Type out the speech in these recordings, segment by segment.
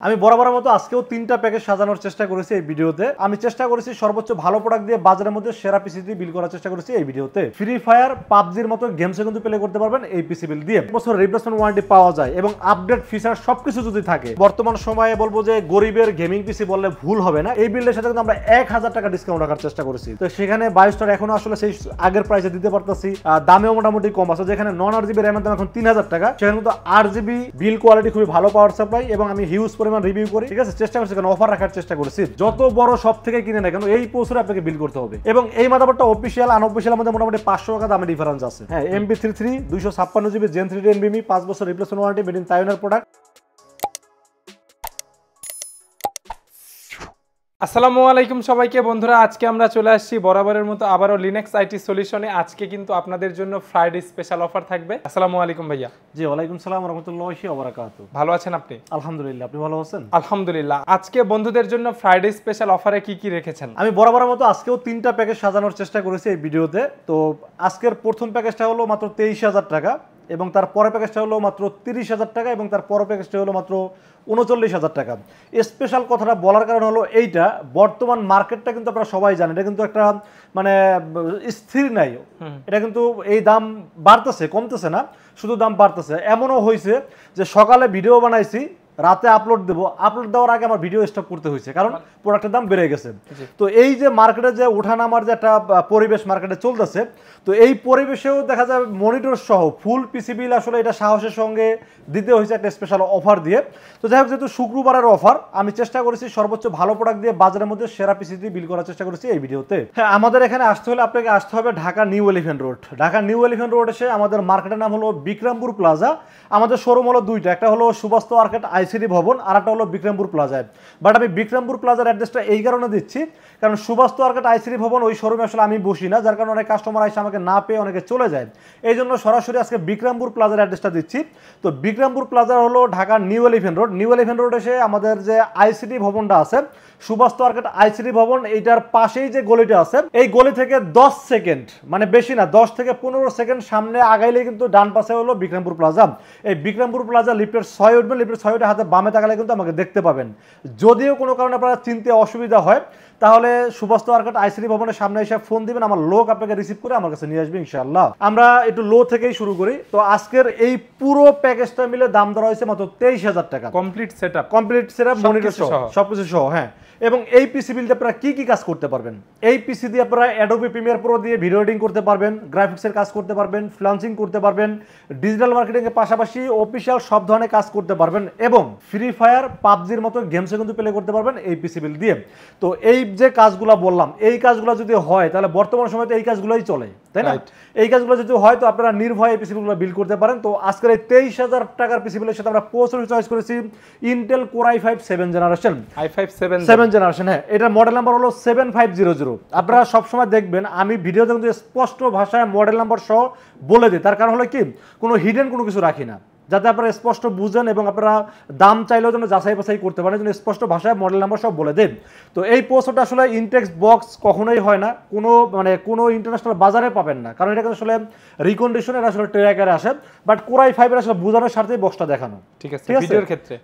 আমি বরাবরের মতো আজকেও তিনটা প্যাকেজ সাজানোর চেষ্টা করেছি এই ভিডিওতে। আমি চেষ্টা করেছি সর্বোচ্চ ভালো প্রোডাক্ট দিয়ে বাজারের মধ্যে সেরা পিসি দিয়ে বিল করার চেষ্টা করেছি এই ভিডিওতে। ফ্রি ফায়ার, পাবজির মতো গেমসে কিন্তু প্লে করতে পারবেন এই পিসি বিল দিয়ে। বছর রিপ্লেসমেন্ট ওয়ারেন্টি পাওয়া যায় এবং আপডেট ফিচার সবকিছু যদি থাকে, বর্তমান সময়ে বলবো যে গরিবের গেমিং পিসি বললে ভুল হবে না। এই বিলের সাথে কিন্তু আমরা 1000 টাকা ডিসকাউন্ট রাখার চেষ্টা করেছি। তো সেখানে বায়োস্টার এখনো আসলে সেই আগের প্রাইসে দিতে পারতেছি, দামেও মোটামুটি কম আছে। যেখানে নন 8GB র্যামের দাম এখন 3000 টাকা, সেখানে কিন্তু 8GB বিল কোয়ালিটি খুবই ভালো পাওয়ার সাপ্লাই এবং আমি হিউজ পরিমাণ রিভিউ করি, ঠিক আছে। চেষ্টা করছি কারণ অফার রাখার চেষ্টা করেছি। যত বড় সব থেকে কিনে না কেন এই প্রসেসরে আপনাকে বিল করতে হবে। এবং এই মাদারবোর্ডটা অফিশিয়াল আনঅফিশিয়াল মধ্যে মোটামুটি 500 টাকা দামে ডিফারেন্স আছে। হ্যাঁ, MB33 256GB Gen 3 NVMe 5 বছর রিপ্লেসমেন্ট ওয়ারেন্টি, মেড ইন তাইওয়ানের প্রোডাক্ট। আসসালামু আলাইকুম সবাইকে বন্ধুরা, আজকে আমরা চলে আসছি বরাবরের মতো আবারও লিনাক্স আইটি সলিউশনে। আজকে কিন্তু আপনাদের জন্য ফ্রাইডে স্পেশাল অফার থাকবে। আসসালামু আলাইকুম ভাইয়া। জি, ওয়ালাইকুম সালাম ওয়া রাহমাতুল্লাহি ওয়া বারাকাতুহু। ভালো আছেন আপনি? আলহামদুলিল্লাহ, আপনি ভালো আছেন? আলহামদুলিল্লাহ। আজকে বন্ধুদের জন্য ফ্রাইডে স্পেশাল অফারে কি কি রেখেছেন? আমি বরাবরের মতো আজকেও তিনটা প্যাকেজ সাজানোর চেষ্টা করেছি এই ভিডিওতে। তো আজকের প্রথম প্যাকেজটা হলো মাত্র 23,000 টাকা, এবং তার পরের প্যাকেজটা হলো মাত্র 30,000 টাকা, এবং তার পরের প্যাকেজটা হলো মাত্র 39,000 টাকা। স্পেশাল কথাটা বলার কারণ হলো এইটা, বর্তমান মার্কেটটা কিন্তু আপনারা সবাই জানেন, এটা কিন্তু একটা মানে স্থির নাই। এটা কিন্তু এই দাম বাড়তেছে, কমতেছে না, শুধু দাম বাড়তেছে। এমনও হয়েছে যে সকালে ভিডিও বানাইছি, রাতে আপলোড দেবো, আপলোড দেওয়ার আগে আমার ভিডিও স্টপ করতে হয়েছে, কারণ প্রোডাক্টের দাম বেড়ে গেছে। তো এই যে মার্কেটে যে ওঠানামার যে একটা পরিবেশ মার্কেটে চলতেছে, তো এই পরিবেশেও দেখা যায় মনিটর সহ ফুল পিসি বিল আসলে এটা সাহসের সঙ্গে দিতে হয়েছে একটা স্পেশাল অফার দিয়ে। তো যাই হোক, যেহেতু শুক্রবারের অফার, আমি চেষ্টা করেছি সর্বোচ্চ ভালো প্রোডাক্ট দিয়ে বাজারের মধ্যে সেরা পিসি দিয়ে বিল করার চেষ্টা করেছি এই ভিডিওতে। হ্যাঁ, আমাদের এখানে আসতে হলে আপনাকে আসতে হবে Dhaka new elephant road. Dhaka new elephant road এসে আমাদের মার্কেটের নাম হলো বিক্রমপুর প্লাজা। আমাদের শোরুম হলো দুইটা, একটা হলো সুবাস্ত আর্কেট আইসিডি ভবন, আর একটা হলো বিক্রমপুর প্লাজায়। বাট আমি বিক্রমপুর প্লাজার অ্যাড্রেসটা এই কারণে দিচ্ছি, কারণ সুবাস্ত আর্কেট আইসিডি ভবন ওই শোরুমে আসলে আমি বসি না, যার কারণে অনেক কাস্টমার এসে আমাকে না পেয়ে অনেকে চলে যায়। এই জন্য সরাসরি আজকে বিক্রমপুর প্লাজার অ্যাড্রেসটা দিচ্ছি। তো বিক্রমপুর প্লাজা হলো Dhaka new elephant road. New elephant road এসে আমাদের যে আইসিডি ভবনটা আছে, সুবাস্ত আর্কেট আইসিডি ভবন, এইটার পাশেই যে গলিটা আছে, এই গলি থেকে 10 সেকেন্ড, মানে বেশি না, 10 থেকে 15 সেকেন্ড সামনে আগাইলে কিন্তু ডান পাশে হলো বিক্রমপুর প্লাজা। এই বিক্রমপুর প্লাজা লিফটের 6 উঠবেন, লিফটের 6 উঠে হাতে বামে তাকালে কিন্তু আমাকে দেখতে পাবেন। যদিও কোনো কারণে আপনারা চিনতে অসুবিধা হয়, তাহলে সুবাস্ত আর্কেট আইসিডি ভবনের সামনে এসে ফোন দিবেন, আমার লোক আপনাকে রিসিভ করে আমার কাছে নিয়ে আসবে ইনশাআল্লাহ। আমরা একটু লো থেকেই শুরু করি। তো আজকের এই পুরো প্যাকেজটা মিলে দাম ধরা হয়েছে মাত্র 23,000 টাকা। কমপ্লিট সেটআপ, মনিটর সহ, সবকিছু সহ। হ্যাঁ, এবং এই পিসি বিল দিয়ে আপনারা কি কি কাজ করতে পারবেন? এই পিসি দিয়ে আপনারা অ্যাডোবি প্রিমিয়ার প্রো দিয়ে ভিডিও এডিটিং করতে পারবেন, গ্রাফিক্সের কাজ করতে পারবেন, ফ্রিল্যান্সিং করতে পারবেন, ডিজিটাল মার্কেটিং এর পাশাপাশি অফিসিয়াল সব ধরনের কাজ করতে পারবেন, এবং ফ্রি ফায়ার, পাবজির মতো গেমসে কিন্তু প্লে করতে পারবেন এই পিসি বিল দিয়ে। তো এই যে কাজগুলো বললাম, এই কাজগুলো যদি হয় তাহলে বর্তমান সময় তো এই কাজগুলোই চলে, তাই না? এই কাজগুলো যদি হয় তো আপনারা নির্ভয়ে এই পিসি বিলগুলো বিল করতে পারেন। তো আজকের এই 23,000 টাকার পিসি বিলের সাথে আমরা প্রসেসর চয়েস করেছি ইন্টেল কোর i5 7 জেনারেশন।7 জেনারেশন। হ্যাঁ, এটার মডেল নাম্বার হলো 7500। আপনারা সবসময় দেখবেন আমি ভিডিওতে কিন্তু স্পষ্ট ভাষায় মডেল নাম্বার সহ বলে দিই। তার কারণ হলো কি, কোনো হিডেন কোনো কিছু রাখি না, যাতে আপনারা স্পষ্ট বুঝেন এবং আপনারা দাম চাইলেও যেন যাচাই বাছাই করতে পারেন, যেন স্পষ্ট ভাষায় মডেল নাম্বার সব বলে দেন। তো এই প্রসেসরটা আসলে ইনটেক্স বক্স কখনোই হয় না, কোনো ইন্টারন্যাশনাল বাজারে পাবেন না, কারণ এটা কিন্তু আসলে রিকন্ডিশনের আসলে ট্র্যাকারে আসে। বাট কোর i5 এর আসলে বোঝানোর স্বার্থেই বক্সটা দেখানো, ঠিক আছে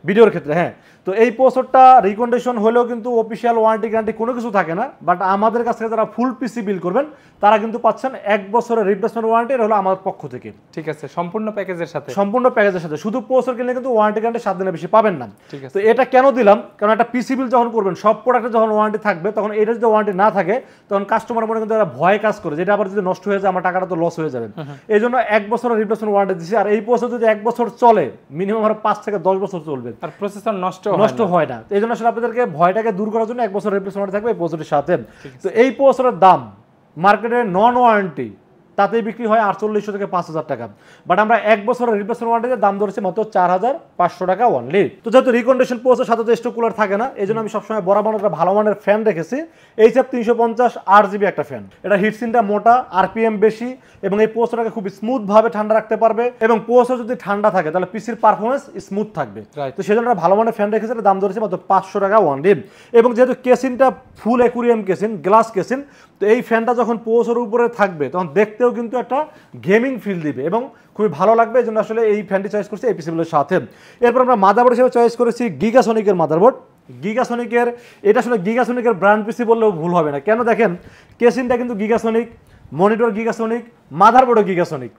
ভিডিওর ক্ষেত্রে। হ্যাঁ, তো এই প্রসেসরটা রিকন্ডিশন হলেও কিন্তু অফিশিয়াল ওয়ারেন্টি গ্যারান্টি কোনো কিছু থাকে না। বাট আমাদের কাছ থেকে যারা ফুল পিসি বিল করবেন তারা কিন্তু পাচ্ছেন 1 বছরের রিপ্লেসমেন্ট ওয়ারেন্টি, এটা হলো আমাদের পক্ষ থেকে। ঠিক আছে, সম্পূর্ণ প্যাকেজের সাথে। শুধু প্রসেসর কিনলে কিন্তু ওয়ারেন্টি গ্যারান্টি 7 দিনের বেশি পাবেন না। তো এটা কেন দিলাম, কারণ একটা পিসি বিল যখন করবেন, সব প্রোডাক্টে যখন ওয়ারেন্টি থাকবে, তখন এটা যদি ওয়ারেন্টি না থাকে তখন কাস্টমার মনে কিন্তু একটা ভয় কাজ করে, যেটা আবার যদি নষ্ট হয়ে যায় আমার টাকাটা তো লস হয়ে যাবে। এই জন্য 1 বছরের রিপ্লেসমেন্ট ওয়ারেন্টি দিচ্ছি। আর এই প্রসেসর যদি 1 বছর চলে, মিনিমাম আরো 5 থেকে 10 বছর চলবে, আর প্রসেসর নষ্ট হয় না। এই জন্য আসলে আপনাদেরকে ভয়টাকে দূর করার জন্য 1 বছর রিপ্লেসমেন্ট ওয়ারেন্টি থাকবে এই প্রসেসরের সাথে। তো এই প্রসেসরের দাম মার্কেটে নন ওয়ারেন্টি তাতেই বিক্রি হয় 4800 থেকে 5000 টাকা। বাট আমরা 1 বছরের রিপ্লেসমেন্ট ওয়ারেন্টিতে দাম ধরেছি মাত্র 4500 টাকা অনলি। তো যেহেতু রিকন্ডিশন প্রসেসর সাথে তো স্টক কুলার থাকে না, এই জন্য আমি সবসময় বরাবর একটা ভালো মানের ফ্যান রেখেছি। HF 350 8GB একটা ফ্যান। এটা হিটসিনটা মোটা, RPM বেশি, এবং এই প্রসেসরটাকে খুব স্মুথ ভাবে ঠান্ডা রাখতে পারবে, এবং প্রসেসর যদি ঠান্ডা থাকে তাহলে পিসির পারফরমেন্স স্মুথ থাকবে। তো সেজন্য একটা ভালো মানের ফ্যান রেখেছি, দাম ধরেছি মাত্র 500 টাকা অনলি। এবং যেহেতু কেসিনটা ফুল অ্যাকুরিয়াম কেসিন, গ্লাস কেসিন, তো এই ফ্যানটা যখন প্রসেসরের উপরে থাকবে তখন দেখতেও কিন্তু একটা গেমিং ফিল দিবে এবং খুবই ভালো লাগবে, এই জন্য আসলে এই ফ্যানটি চয়েস করছি এই পিসিগুলোর সাথে। এরপর আমরা মাদারবোর্ড হিসেবে চয়েস করেছি গিগাসনিকের মাদারবোর্ড। গিগাসনিকের এটা আসলে গিগাসনিকের ব্র্যান্ড পিসি বললেও ভুল হবে না, কেন দেখেন কেসিনটা কিন্তু গিগাসনিক, মনিটর গিগাসনিক, মাদারবোর্ডও গিগাসনিক,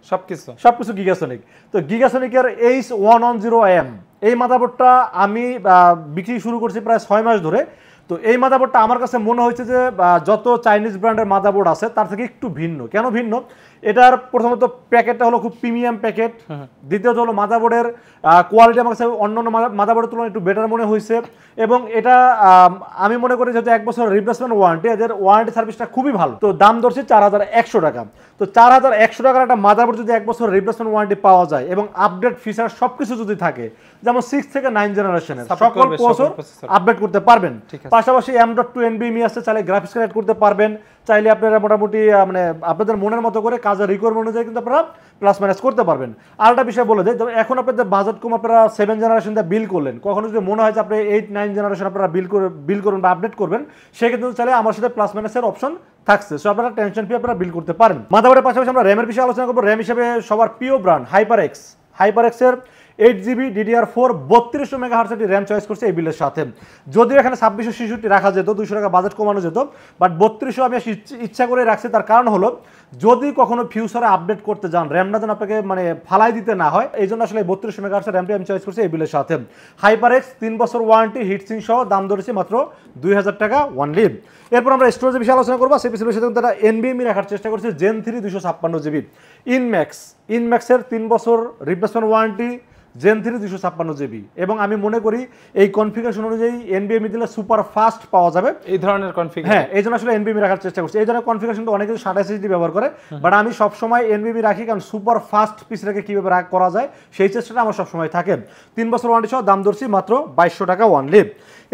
সবকিছু গিগাসনিক। তো গিগাসনিকের H110M এই মাদারবোর্ডটা আমি বিক্রি শুরু করছি প্রায় 6 মাস ধরে। তো এই মাদারবোর্ডটা আমার কাছে মনে হয়েছে যে যত চাইনিজ ব্র্যান্ডের মাদারবোর্ড আছে তার থেকে একটু ভিন্ন। কেন ভিন্ন? এটার প্রথমত প্যাকেটটা হলো খুব প্রিমিয়াম প্যাকেট, দ্বিতীয়ত হলো মাদারবোর্ডের কোয়ালিটি আমার কাছে অন্যান্য মাদারবোর্ডের তুলনায় একটু বেটার মনে হয়েছে, এবং এটা আমি মনে করি যেহেতু 1 বছর রিপ্লেসমেন্ট ওয়ারেন্টি, এদের ওয়ারেন্টি সার্ভিসটা খুবই ভালো। তো দাম ধরছি 4100 টাকা। তো 4100 টাকার একটা মাদারবোর্ড যদি 1 বছর রিপ্লেসমেন্ট ওয়ারেন্টি পাওয়া যায় এবং আপডেট ফিচার সবকিছু যদি থাকে, যেমন 6 থেকে 9 জেনারেশনের সকল প্রসেসর আপডেট করতে পারবেন, পাশাপাশি M.2 NVMe আছে, চাইলে গ্রাফিক্স কার্ড করতে পারবেন, চাইলে আপনারা মোটামুটি মানে আপনাদের মনের মতো করে কাজের রিকোয়ারমেন্ট অনুযায়ী কিন্তু আপনারা প্লাস মাইনাস করতে পারবেন। আর একটা বিষয় বলে দেয়, এখন আপনাদের বাজেট কম, আপনারা 7 জেনারেশন দিয়ে বিল করলেন, কখনো যদি মনে হয় যে আপনি 8-9 জেনারেশন আপনারা বিল করবেন বা আপডেট করবেন, সেক্ষেত্রে চাইলে আমার সাথে প্লাস মাইনাসের অপশন থাকছে, সো আপনারা টেনশন ফ্রি আপনারা বিল করতে পারেন। মাদারবোর্ডের পাশাপাশি আমরা র্যামের বিষয়ে আলোচনা করবো। র্যাম হিসেবে সবার প্রিয় ব্র্যান্ড হাইপারএক্সের 8GB DDR4 3200 মেগাহার্টজ একটি র্যাম চয়েস করছে এই বিলের সাথে। যদিও এখানে 2666 রাখা যেত, 200 টাকা বাজেট কমানো যেত, বাট 3200 আমি ইচ্ছা করে রাখছি। তার কারণ হলো যদি কখনো ফিউচারে আপডেট করতে যান, র্যামটা যেন আপনাকে মানে ফালাই দিতে না হয়, এই জন্য আসলে 3200 মেগাহার্টজের র্যামটি আমি চয়েস করছি এই বিলের সাথে। হাইপারএক্স 3 বছর ওয়ারেন্টি, হিটসিং সহ, দাম ধরেছি মাত্র 2000 টাকা ওয়ানলি। এরপর আমরা স্টোরেজের বিষয়ে আলোচনা করবো। সেই পিসির সাথে তারা NVMe রাখার চেষ্টা করছে, Gen 3 256GB ইনম্যাক্সের 3 বছর রিপ্লেসমেন্ট ওয়ারেন্টি, Gen 3 256GB, এবং আমি মনে করি এই কনফিগারেশন অনুযায়ী NVMe দিলে সুপার ফাস্ট পাওয়া যাবে এই ধরনের কনফিগারেশন। হ্যাঁ, এই জন্য আসলে NVMe রাখার চেষ্টা করছি। এই ধরনের কনফিগারেশনটা অনেকে SATA SSD ব্যবহার করে, বাট আমি সবসময় NVMe রাখি, কারণ সুপার ফাস্ট পিসটাকে কীভাবে করা যায় সেই চেষ্টাটা আমার সবসময় থাকে। 3 বছর ওয়ারেন্টি সহ, দাম ধরছি মাত্র 2200 টাকা ওয়ানলি।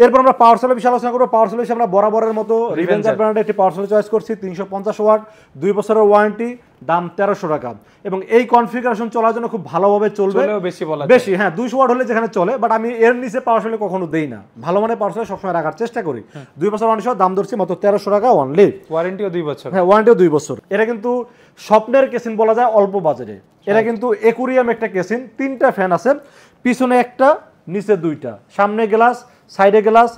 এরপর আমরা পাওয়ার সেলের বিষয়ে আলোচনা করবো। পাওয়ার সেল আমরা বরাবরের মতো রিভেঞ্জার ব্র্যান্ডের একটি পাওয়ার সেল চয়েস করছি, 350 ওয়াট, 2 বছরের ওয়ারেন্টি, দাম 1300 টাকা, এবং এই কনফিগারেশন চলার জন্য খুব ভালোভাবে চলবে, বেশি হ্যাঁ 200 ওয়াট হলে যেখানে চলে, বাট আমি এর নিচে পাওয়ার সেল কখনো দেই না, ভালো মানে পাওয়ার সেল সবসময় রাখার চেষ্টা করি। 2 বছর ওয়ারেন্টি সহ, দাম ধরছি মাত্র 1300 টাকা অনলি, ওয়ারেন্টিও 2 বছর। হ্যাঁ, ওয়ারেন্টিও 2 বছর। এটা কিন্তু স্বপ্নের কেসিন বলা যায় অল্প বাজেটে। এটা কিন্তু একুরিয়াম একটা কেসিন, 3টা ফ্যান আছে, পিছনে একটা, নিচে 2টা, সামনে গ্লাস, সাইডে গ্লাস,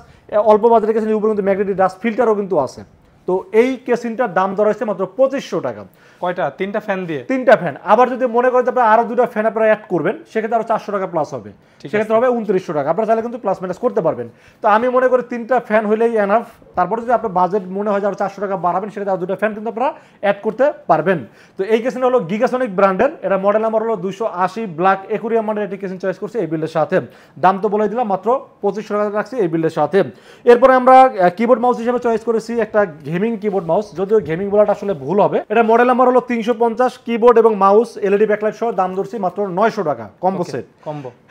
অল্প বাজেটের কেসিন, উপরে কিন্তু ম্যাগনেটিক ডাস্ট ফিল্টারও কিন্তু আছে। তো এই কেসিনটার দাম ধরা হয়েছে মাত্র 2500 টাকা। কয়টা? 3টা ফ্যান দিয়ে, 3টা ফ্যান। আবার যদি মনে করেন আপনারা আরো 2টা ফ্যান আপনারা অ্যাড করবেন, সেক্ষেত্রে আরো 400 টাকা প্লাস হবে, সেক্ষেত্রে হবে 2900 টাকা। আপনারা চাইলে কিন্তু প্লাস মাইনাস করতে পারবেন। তো আমি মনে করি 3টা ফ্যান হলেই এনাফ। তারপরে যদি আপনার বাজেট মনে হয় যে আরো 400 টাকা বাড়াবেন, সেক্ষেত্রে আরো 2টা ফ্যান কিন্তু আপনারা অ্যাড করতে পারবেন। তো এই কেসিন হলো গিগাসনিক ব্র্যান্ডের, এটা মডেল নাম্বার হলো 280 ব্ল্যাক একুরিয়াম মডেল একটি কেসিন চয়েস করছি এই বিল্ডের সাথে। দাম তো বলে দিলাম, মাত্র 2500 টাকা রাখছি এই বিল্ডের সাথে। এরপরে আমরা কিবোর্ড মাউস হিসেবে চয়েস করেছি একটা গেমিং কিবোর্ড মাউস, যদিও গেমিং বলাটা আসলে ভুল হবে। এটা মডেল নাম্বার হলো 350, কিবোর্ড এবং মাউস, LED ব্যাকলাইট সহ, দাম ধরছি মাত্র 900 টাকা কম্বো সেট।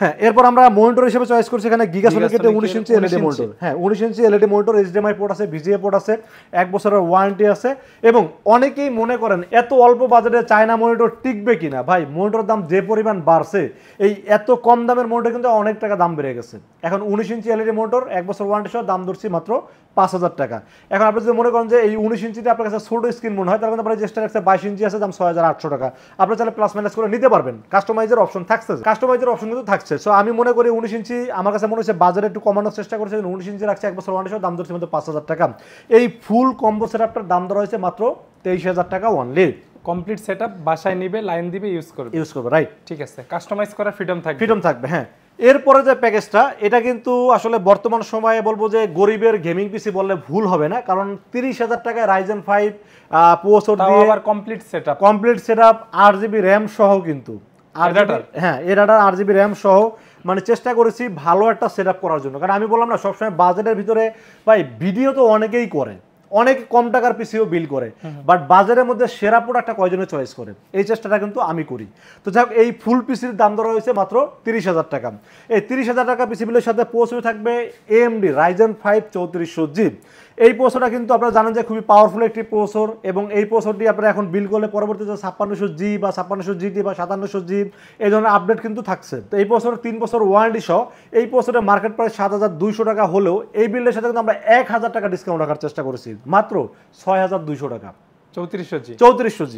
হ্যাঁ, এরপর আমরা মনিটর হিসেবে চয়েস করছি এখানে গিগাসনিকের 19 ইঞ্চি LED মনিটর। হ্যাঁ, 19 ইঞ্চি LED মনিটর, HDMI পোর্ট আছে, VGA পোর্ট আছে, 1 বছরের ওয়ারেন্টি আছে। এবং অনেকেই মনে করেন এত অল্প বাজেটে চায়না মনিটর টিকবে কিনা। ভাই, মনিটর দাম যে পরিমাণ বাড়ছে, এই এত কম দামের মনিটর কিন্তু অনেক টাকা দাম বেড়ে গেছে। এখন 19 ইঞ্চি LED মনিটর, 1 বছর ওয়ারেন্টি সহ, দাম ধরছি মাত্র 5000 টাকা। এখন আপনি যদি মনে করেন যে এই 19 ইঞ্চিতে আপনার কাছে ছোট স্ক্রিন মনে হয়, তাহলে কিন্তু আপনার চেষ্টা রাখছে 22 ইঞ্চি আছে, দাম 6800 টাকা। আপনি চাইলে প্লাস মাইনাস করে নিতে পারবেন, কাস্টমাইজের অপশন থাকছে, কাস্টমাইজের অপশন কিন্তু থাকছে। সো আমি মনে করি 19 ইঞ্চি আমার কাছে মনে হচ্ছে বাজারে একটু কমানোর চেষ্টা করছে, 19 ইঞ্চি রাখছে, 1 বছর ওয়ারেন্টি সহ, দাম ধরছে মাত্র 5000 টাকা। এই ফুল কম্বো সেটআপটার দাম ধরা হয়েছে মাত্র 23000 টাকা অনলি। কমপ্লিট সেটআপ বাসায় নিবে, লাইন দিবে, ইউজ করবে, রাইট? ঠিক আছে, কাস্টমাইজ করার ফ্রিডম থাকবে। হ্যাঁ, এরপরে যে প্যাকেজটা, এটা কিন্তু আসলে বর্তমান সময়ে বলবো যে গরিবের গেমিং পিসি বললে ভুল হবে না, কারণ 30000 টাকায় Ryzen 5 প্রসেসর দিয়ে আবার কমপ্লিট সেটআপ 8GB RAM সহ, কিন্তু হ্যাঁ এর 8GB RAM সহ, মানে চেষ্টা করেছি ভালো একটা সেটআপ করার জন্য। কারণ আমি বললাম না, সবসময় বাজেটের ভিতরে ভাই ভিডিও তো অনেকেই করে, অনেক কম টাকার পিসিও বিল করে, বাট বাজারের মধ্যে সেরা প্রোডাক্টটা কয়জনে চয়েস করে, এই চেষ্টাটা কিন্তু আমি করি। তো যাই হোক, এই ফুল পিসির দাম ধরা হয়েছে মাত্র 30000 টাকা। এই 30000 টাকা পিসি বিলের সাথে প্রসেসর থাকবে AMD Ryzen 5 3400G। এই প্রসেসরটা কিন্তু আপনারা জানেন যে খুবই পাওয়ারফুল একটি প্রসেসর, এবং এই প্রসেসরটি আপনারা এখন বিল করলে পরবর্তীতে 5600G বা 5600GT বা 5700G এই ধরনের আপডেট কিন্তু থাকছে। তো এই প্রসেসর 3 বছর ওয়ারেন্টি সহ, এই প্রসেসরের মার্কেট প্রাইস 7200 টাকা হলেও এই বিলের সাথে কিন্তু আমরা 1000 টাকা ডিসকাউন্ট রাখার চেষ্টা করেছি, মাত্র 6200 টাকা। 3400G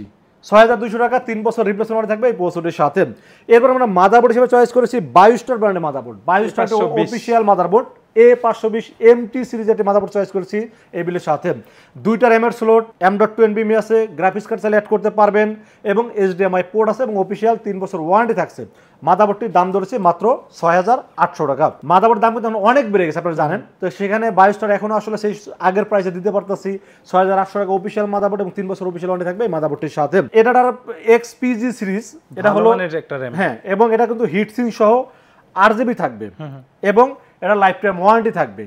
6200 টাকা 3 বছর রিপ্লেসমেন্ট ওয়ারেন্টি থাকবে এই প্রসেসরের সাথে। এরপর আমরা মাদারবোর্ড হিসেবে চয়েস করেছি বায়োস্টার ব্র্যান্ডের motherboard. Biostar official motherboard A520 MT সিরিজের একটি মাদারবোর্ড চয়েস করেছি এই বিলের সাথে। 2টা র্যামের স্লট, M.2 NVMe আছে, গ্রাফিক্স কার্ড চাইলে অ্যাড করতে পারবেন এবং HDMI পোর্ট আছে এবং অফিশিয়াল 3 বছর ওয়ারেন্টি থাকছে। মাদারবোর্ডটির দাম ধরেছে মাত্র 6800 টাকা। মাদারবোর্ডের দাম কিন্তু অনেক বেড়ে গেছে আপনারা জানেন, তো সেখানে বায়োস্টার এখনো আসলে সেই আগের প্রাইসে দিতে পারতেছি 6800 টাকা অফিশিয়াল মাদারবোর্ড এবং 3 বছর অফিশিয়াল ওয়ারেন্টি থাকবে এই মাদারবোর্ডটির সাথে। এটার XPG সিরিজ, এটা হলো একটা RAM, হ্যাঁ, এবং এটা কিন্তু হিটসিং সহ RGB থাকবে এবং এটা লাইফ টাইম ওয়ারেন্টি থাকবে।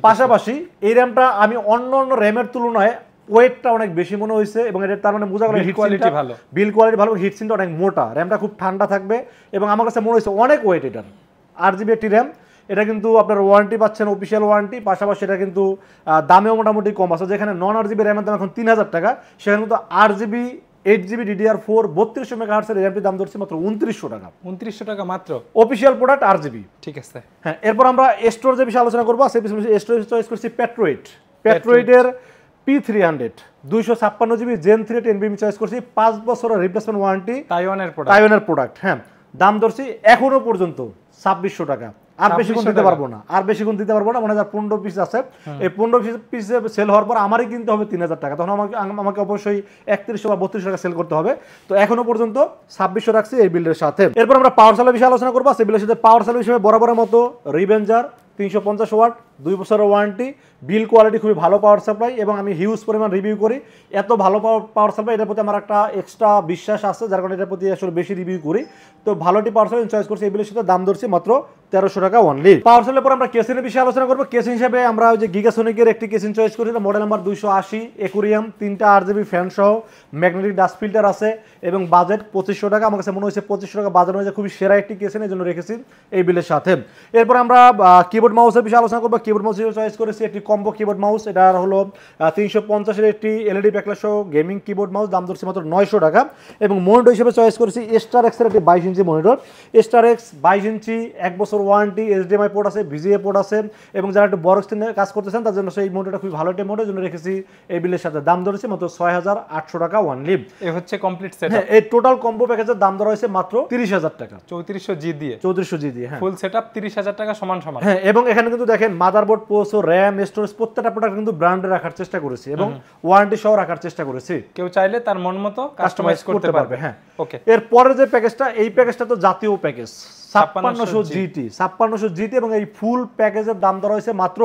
পাশাপাশি এই র্যামটা আমি অন্য র্যামের তুলনায় ওয়েটটা অনেক বেশি মনে হয়েছে এবং এটা তার মানে বোঝা গেল হিট কোয়ালিটি ভালো, বিল কোয়ালিটি ভালো, হিটসিনটা অনেক মোটা, র্যামটা খুব ঠান্ডা থাকবে এবং আমার কাছে মনে হয়েছে অনেক ওয়েট এটার। 8GB একটি র্যাম, এটা কিন্তু আপনার ওয়ারেন্টি পাচ্ছেন অফিশিয়াল ওয়ারেন্টি, পাশাপাশি এটা কিন্তু দামেও মোটামুটি কম আছে। যেখানে নন 8GB র্যামের দাম এখন 3000 টাকা, সেখানে কিন্তু 8GB 8GB DDR4 3200 মেগাহার্টজ এর র্যামটির দাম ধরছে মাত্র 2900 টাকা। 2900 টাকা মাত্র, অফিশিয়াল প্রোডাক্ট 8GB। ঠিক আছে। হ্যাঁ, এরপর আমরা স্টোরেজের বিষয়ে আলোচনা করব। সেই স্টোরেজ চয়েস করছি পেট্রোয়েটের P300 256GB Gen 3 NVMe choice করছি, 5 বছরের রিপ্লেসমেন্ট ওয়ারেন্টি, তাইওয়ানের প্রোডাক্ট। হ্যাঁ, দাম ধরছি এখনো পর্যন্ত 2600 টাকা। আর বেশিক্ষণ দিতে পারবো না, মনে হয় 15 পিস আছে, এই 15 পিস সেল হওয়ার পর আমারই কিনতে হবে 3000 টাকা, তখন আমাকে অবশ্যই 3100 বা 3200 টাকা সেল করতে হবে। তো এখনো পর্যন্ত 2600 রাখছি এই বিল্ডের সাথে। এরপর আমরা পাওয়ার সাপ্লাই বিষয়ে আলোচনা করবো। সেই বিলের সাথে পাওয়ার সাপ্লাই হিসেবে বরাবরের মতো রিভেঞ্জার 350 ওয়াট, 2 বছরের ওয়ারেন্টি, বিল কোয়ালিটি খুবই ভালো পাওয়ার সাপ্লাই এবং আমি হিউজ পরিমাণ রিভিউ করি। এত ভালো পাওয়ার সাপ্লাই, এটার প্রতি আমার একটা এক্সট্রা বিশ্বাস আছে, যার কারণে এটার প্রতি আসলে বেশি রিভিউ করি। তো ভালোটি পাওয়ার সাপ্লাই চয়েস করছি এই বিলের সাথে, দাম ধরছি মাত্র 1300 টাকা অনলি। পাওয়ার সাপ্লাই পর আমরা কেসিনের বিষয়ে আলোচনা করবো। কেসিন হিসেবে আমরা ওই যে গিগাসোনিকের একটি কেসিন চয়েস করি, মডেল নাম্বার 280 একুরিয়াম, 3টা 8GB ফ্যান সহ, ম্যাগনেটিক ডাস্ট ফিল্টার আছে এবং বাজেট 2500 টাকা। আমার কাছে মনে হয়েছে 2500 টাকা বাজেট হয়েছে খুবই সেরা একটি কেসিন, এই জন্য রেখেছি এই বিলের সাথে। এরপর আমরা কিবোর্ড মাউসের বিষয়ে আলোচনা করবো। কিবোর্ড মাউস চয়েস করেছি একটি কম্বো কিবোর্ড মাউস, এটা হলো 350 একটি LED প্যাকলা সহ গেমিং কিবোর্ড মাউস, দাম ধরছি মাত্র 900 টাকা। এবং মনিটর হিসেবে চয়েস করেছি স্টার এক্স এর একটি 22 ইঞ্চি মনিটর, স্টার এক্স 22 ইঞ্চি, 1 বছর ওয়ারেন্টি, HDMI পোর্ট আছে, VGA পোর্ট আছে এবং যারা একটু বড় স্ক্রিনে কাজ করতেছেন তার জন্য সেই মনিটরটা খুবই ভালো একটা মনিটর, জন্য রেখেছি এই বিলের সাথে। দাম ধরেছি মাত্র 6800 টাকা অনলি। এই হচ্ছে কমপ্লিট সেটআপ। হ্যাঁ, এই টোটাল কম্বো প্যাকেজের দাম ধরা হয়েছে মাত্র 30000 টাকা, 3400G দিয়ে। 3400G দিয়ে, হ্যাঁ, ফুল সেটআপ 30000 টাকা সমান। হ্যাঁ, এবং এখানে কিন্তু দেখেন মাদারবোর্ড, প্রসেসর, র্যাম, স্টোরেজ প্রত্যেকটা প্রোডাক্ট কিন্তু ব্র্যান্ডে রাখার চেষ্টা করেছি এবং ওয়ারেন্টি সহ রাখার চেষ্টা করেছি। কেউ চাইলে তার মন মতো কাস্টমাইজ করতে পারবে। হ্যাঁ, ওকে। এর পরের যে প্যাকেজটা, এই প্যাকেজটা তো জাতীয় প্যাকেজ 5600 GT এবং এই ফুল প্যাকেজের দাম ধরা হয়েছে মাত্র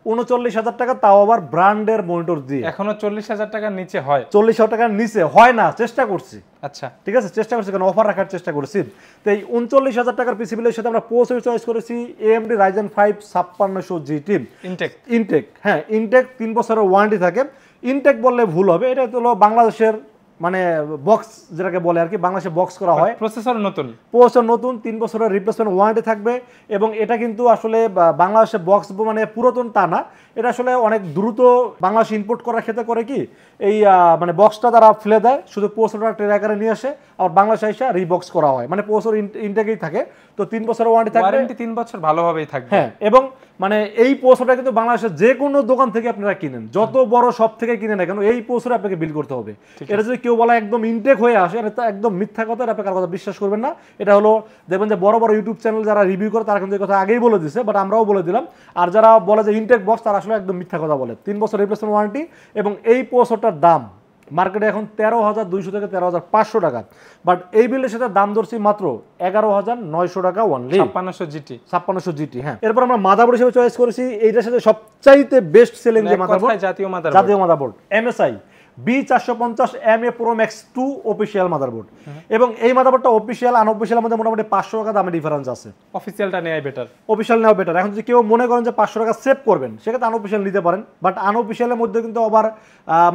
39000 টাকা, তাও আবার ব্র্যান্ডের মনিটর দিয়ে। এখনো 40000 টাকার নিচে হয়? 40000 টাকার নিচে হয় না, চেষ্টা করছি। আচ্ছা, ঠিক আছে, চেষ্টা করছি, কারণ অফার রাখার চেষ্টা করেছি। তো এই 39000 টাকার পিসি বিলের সাথে আমরা প্রসেসর চয়েস করেছি AMD Ryzen 5 5600 GT ইনটেক। হ্যাঁ, ইনটেক 3 বছরের ওয়ারেন্টি থাকে। ইনটেক বললে ভুল হবে, এটা হলো বাংলাদেশের মানে বক্স যেটাকে বলে আর কি, বাংলাদেশে বক্স করা হয়। প্রসেসর নতুন 3 বছরের রিপ্লেসমেন্ট ওয়ারেন্টি থাকবে এবং এটা কিন্তু আসলে বাংলাদেশে বক্স মানে পুরাতন তা না, এটা আসলে অনেক দ্রুত বাংলাদেশে ইম্পোর্ট করার ক্ষেত্রে করে কি এই মানে বক্সটা তারা ফেলে দেয়, শুধু প্রসেসরটা ট্রে আকারে নিয়ে আসে আর বাংলাদেশে এসে রিবক্স করা হয়, মানে প্রসেসর ইনটেকেই থাকে। তো 3 বছরের ওয়ারেন্টি থাকবে, 3 বছর ভালোভাবেই থাকবে। হ্যাঁ, এবং মানে এই প্রসেসরটা কিন্তু বাংলাদেশের যে কোনো দোকান থেকে আপনারা কিনেন, যত বড় শপ থেকে কিনে না কেন, এই প্রসেসরে আপনাকে বিল করতে হবে। এটা যদি কেউ বলে একদম ইনটেক হয়ে আসে, এটা একদম মিথ্যা কথা, আপনি কার কথা বিশ্বাস করবেন না। এটা হলো দেখবেন যে বড় বড় ইউটিউব চ্যানেল যারা রিভিউ করে তারা কিন্তু এই কথা আগেই বলে দিচ্ছে, বাট আমরাও বলে দিলাম। আর যারা বলে যে ইনটেক বক্স, তারা আসলে একদম মিথ্যা কথা বলে। 3 বছর রিপ্লেসমেন্ট ওয়ারেন্টি এবং এই প্রসেসরটার দাম মার্কেটে এখন 13200 থেকে 13500 টাকা, বাট এই বিলের সাথে দাম ধরছি মাত্র 11900 টাকা অনলি। 5600 GT। হ্যাঁ, এরপর আমরা মাদারবোর্ড হিসেবে চয়েস করেছি এইটার সাথে সবচাইতে বেস্ট সেলিং যে মাদারবোর্ড, জাতীয় motherboard MSI B450MA Pro Max 2 official motherboard. এবং এই মাদারবোর্ডটা অফিশিয়াল আনঅফিশিয়াল মধ্যে মোটামুটি 500 টাকা দামে ডিফারেন্স আছে। অফিশিয়ালটা নেওয়াই বেটার, অফিশিয়াল নেওয়া বেটার। এখন যদি কেউ মনে করেন যে 500 টাকা সেভ করবেন, সেক্ষেত্রে আনঅফিশিয়াল নিতে পারেন, বাট আনঅফিশিয়ালের মধ্যে কিন্তু আবার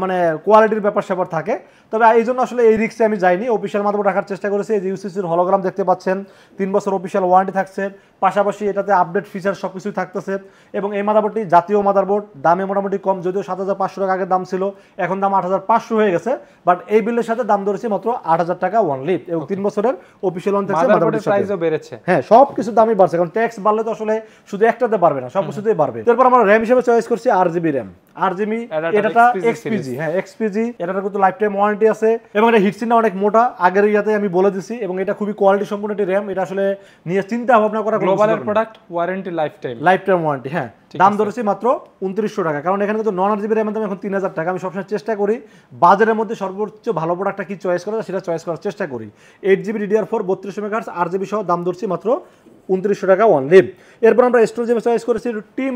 মানে কোয়ালিটির ব্যাপার স্যাপার থাকে। তবে এই জন্য আসলে এই রিস্কে আমি যাইনি, অফিশিয়াল মাদারবোর্ড রাখার চেষ্টা করেছি। এই যে ইউসিসির হলোগ্রাম দেখতে পাচ্ছেন, 3 বছর অফিশিয়াল ওয়ারেন্টি থাকছে, পাশাপাশি এটাতে আপডেট ফিচার সবকিছুই থাকতেছে। এবং এই মাদারবোর্ডটি জাতীয় মাদারবোর্ড, দামে মোটামুটি কম, যদিও 7500 টাকা আগের দাম ছিল, এখন দাম 8500 হয়ে গেছে, বাট এই বিলের সাথে দাম ধরেছি মাত্র 8000 টাকা অনলি। এবং 3 বছরের অফিশিয়াল ওয়ারেন্টি থাকছে, মাদারবোর্ডের প্রাইসও বেড়েছে। হ্যাঁ, সবকিছু দামই বাড়ছে, কারণ ট্যাক্স বাড়লে তো আসলে শুধু একটাতে বাড়বে না, সব কিছুতেই বাড়বে। এরপর আমরা র‍্যাম হিসেবে চয়েস করছি 8GB র‍্যাম। আরজিবি, Adapter এটা XPG এক্সপিজি, হ্যাঁ এক্সপিজি, এটার কিন্তু লাইফ টাইম ওয়ারেন্টি আছে এবং এটা হিটসিনটা অনেক মোটা, আগের ইয়াতে আমি বলে দিছি, এবং এটা খুবই কোয়ালিটি সম্পন্ন একটি র্যাম। এটা আসলে নিয়ে চিন্তা ভাবনা করা গ্লোবালের product, warranty lifetime warranty. হ্যাঁ, দাম ধরেছি মাত্র 2900 টাকা, কারণ এখানে কিন্তু 9 জিবি র্যামের দাম এখন 3000 টাকা। আমি সবসময় চেষ্টা করি বাজারের মধ্যে সর্বোচ্চ ভালো প্রোডাক্টটা কি চয়েস করা যায় সেটা চয়েস করার চেষ্টা করি। 8GB DDR4 32 মেগাহার্টজ RGB সহ দাম ধরছি মাত্র 2900 টাকা অনলি। এরপর আমরা স্টোরেজ চয়েস করেছি টিম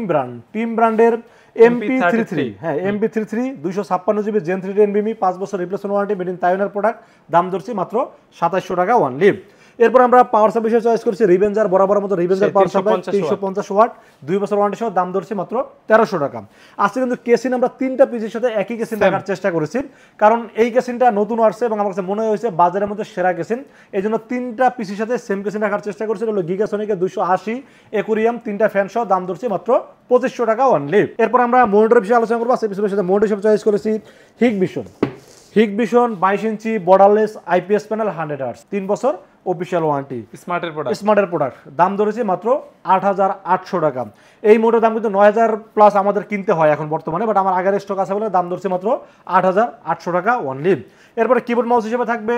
ব্র্যান্ডের MP33, হ্যাঁ MP33 256GB Gen 3 NVMe 5 বছর রিপ্লেসমেন্ট ওয়ারেন্টি, মেড ইন তাইওয়ানের প্রোডাক্ট, দাম ধরছি মাত্র 2700 টাকা অনলি। এরপর আমরা পাওয়ার সাপ্লাই চয়েস করেছি রিভেঞ্জার, বরাবর মতো রিভেঞ্জার পাওয়ার সাপ্লাই 350 ওয়াট, 2 বছর ওয়ারেন্টি সহ, দাম ধরছি মাত্র 1300 টাকা। আজকে কিন্তু কেসিন আমরা 3টা পিসের সাথে একই কেসিন রাখার চেষ্টা করেছি, কারণ এই কেসিনটা নতুন আসছে এবং আমার কাছে মনে হয়েছে বাজারের মধ্যে সেরা কেসিন, এই জন্য 3টা পিসের সাথে সেম কেসিন রাখার চেষ্টা করেছি। হলো গিগাসনিকের 280 অ্যাকুরিয়াম 3টা ফ্যান সহ, দাম ধরছি মাত্র 2500 টাকা অনলি। এরপর আমরা মনিটরের বিষয়ে আলোচনা করবো। আজকে পিসের সাথে মনিটর হিসেবে চয়েস করেছি হিগভিশন 22 ইঞ্চি বর্ডারলেস IPS প্যানেল 100 Hz, 3 বছর অফিশিয়াল ওয়ারেন্টি, স্মার্টের প্রোডাক্ট, দাম ধরেছি মাত্র 8800 টাকা। এই মোটের দাম কিন্তু 9000 প্লাস আমাদের কিনতে হয় এখন বর্তমানে, বাট আমার আগের স্টক আছে বলে দাম ধরছি মাত্র 8800 টাকা অনলি। এরপরে কিবোর্ড মাউস হিসেবে থাকবে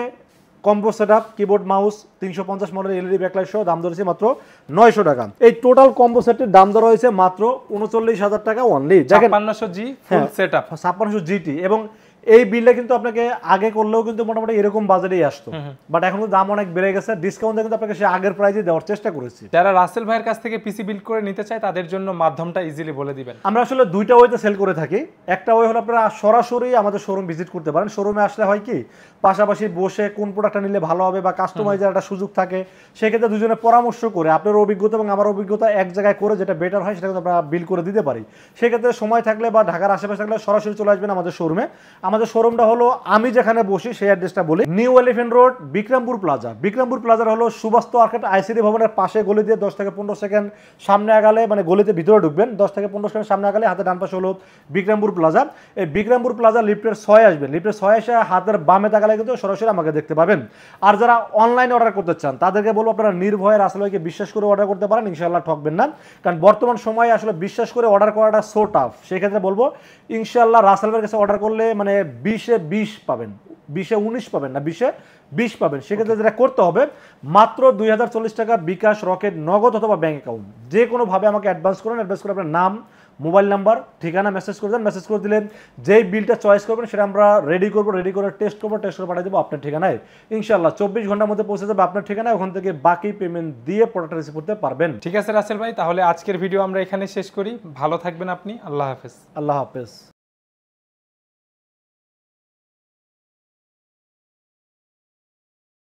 combo setup keyboard mouse 350 model LED backlight সহ, দাম ধরেছি মাত্র 900 টাকা। এই টোটাল কম্বো সেটের দাম ধরা হয়েছে মাত্র 39000 টাকা অনলি। দেখেন 5600G ফুল সেটআপ, 5600 GT, এবং এই বিলটা কিন্তু আপনাকে আগে করলেও কিন্তু মোটামুটি এরকম বাজেটেই আসতো, বাট এখন দাম অনেক বেড়ে গেছে, ডিসকাউন্টে কিন্তু আপনাকে সে আগের প্রাইসে দেওয়ার চেষ্টা করেছি। যারা রাসেল ভাইয়ের কাছ থেকে পিসি বিল্ড করে নিতে চায় তাদের জন্য মাধ্যমটা ইজিলি বলে দিবেন। আমরা আসলে দুইটা ওয়েতে সেল করে থাকি। একটা ওয়ে হলো আপনারা সরাসরি আমাদের শোরুম ভিজিট করতে পারেন। শোরুমে আসলে হয় কি, পাশাপাশি বসে কোন প্রোডাক্টটা নিলে ভালো হবে বা কাস্টমাইজার একটা সুযোগ থাকে, সেক্ষেত্রে দুজনে পরামর্শ করে আপনার অভিজ্ঞতা এবং আমার অভিজ্ঞতা এক জায়গায় করে যেটা বেটার হয় সেটা কিন্তু আমরা বিল করে দিতে পারি। সেক্ষেত্রে সময় থাকলে বা ঢাকার আশেপাশে থাকলে সরাসরি চলে আসবেন আমাদের শোরুমে। আমাদের শোরুমটা হলো, আমি যেখানে বসি সেই অ্যাড্রেসটা বলি, নিউ এলিফ্যান্ট রোড বিক্রমপুর প্লাজার হলো সুবাস্তু আর্কেড আইসিডি ভবনের পাশে, গলি দিয়ে 10 থেকে 15 সেকেন্ড সামনে আগালে, মানে গলিতে ভিতরে ঢুকবেন, 10 থেকে 15 সেকেন্ড সামনে আগালে হাতে ডান পাশে হলো বিক্রমপুর প্লাজা। এই বিক্রমপুর প্লাজা লিফটের 6 আসবেন, লিফটের 6 এসে হাতের বামে তাকালে কিন্তু সরাসরি আমাকে দেখতে পাবেন। আর যারা অনলাইনে অর্ডার করতে চান তাদেরকে বলবো আপনারা নির্ভয়ে রাসেল ভাইকে বিশ্বাস করে অর্ডার করতে পারেন, ইনশাআল্লাহ ঠকবেন না। কারণ বর্তমান সময়ে আসলে বিশ্বাস করে অর্ডার করাটা সো টাফ। সেক্ষেত্রে বলবো ইনশাআল্লাহ রাসেল ভাইয়ের কাছে অর্ডার করলে মানে 20-এ 20 পাবেন, 20-এ 19 পাবেন না, 20-এ 20 পাবেন। সেক্ষেত্রে যেটা করতে হবে, মাত্র 2040 টাকা বিকাশ, রকেট, নগদ অথবা ব্যাংক অ্যাকাউন্ট যে কোনোভাবে আমাকে অ্যাডভান্স করুন। অ্যাডভান্স করে আপনার নাম, মোবাইল নাম্বার, ঠিকানা মেসেজ করে দেন। মেসেজ করে দিলেন যেই বিলটা চয়েস করবেন সেটা আমরা রেডি করবো, রেডি করে টেস্ট করবো, টেস্ট করে পাঠিয়ে দেবো আপনার ঠিকানায়। ইনশাআল্লাহ 24 ঘন্টার মধ্যে পৌঁছে যাবে আপনার ঠিকানায়। ওখান থেকে বাকি পেমেন্ট দিয়ে প্রোডাক্ট রিসিভ করতে পারবেন। ঠিক আছে রাসেল ভাই, তাহলে আজকের ভিডিও আমরা এখানে শেষ করি। ভালো থাকবেন আপনি। আল্লাহ হাফেজ। আল্লাহ হাফেজ।